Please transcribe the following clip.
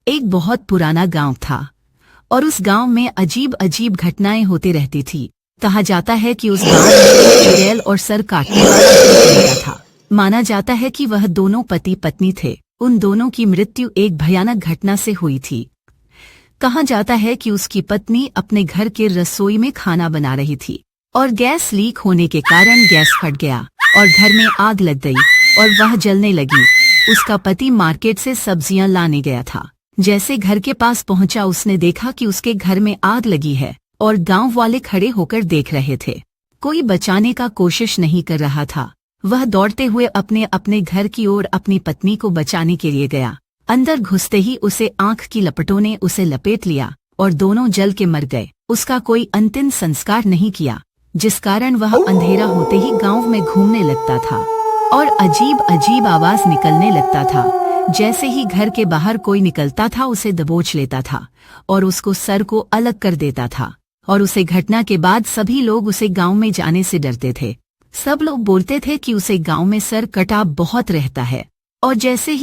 एक बहुत पुराना गांव था और उस गांव में अजीब अजीब घटनाएं होती रहती थी। कहा जाता है कि उस गांव में एक चुड़ैल और सर काटने वाला भूत रहता था। माना जाता है कि वह दोनों पति पत्नी थे। उन दोनों की मृत्यु एक भयानक घटना से हुई थी। कहा जाता है कि उसकी पत्नी अपने घर के रसोई में खाना बना रही थी और गैस लीक होने के कारण गैस फट गया और घर में आग लग गई और वह जलने लगी। उसका पति मार्केट से सब्जियां लाने गया था। जैसे घर के पास पहुंचा, उसने देखा कि उसके घर में आग लगी है और गांव वाले खड़े होकर देख रहे थे। कोई बचाने का कोशिश नहीं कर रहा था। वह दौड़ते हुए अपने अपने घर की ओर अपनी पत्नी को बचाने के लिए गया। अंदर घुसते ही उसे आंख की लपटों ने उसे लपेट लिया और दोनों जल के मर गए। उसका कोई अंतिम संस्कार नहीं किया, जिस कारण वह अंधेरा होते ही गांव में घूमने लगता था और अजीब अजीब आवाज निकलने लगता था। जैसे ही घर के बाहर कोई निकलता था, उसे दबोच लेता था और उसको सर को अलग कर देता था। और उसे घटना के बाद सभी लोग उसे गांव में जाने से डरते थे। सब लोग बोलते थे कि उसे गांव में सर कटा बहुत रहता है। और जैसे ही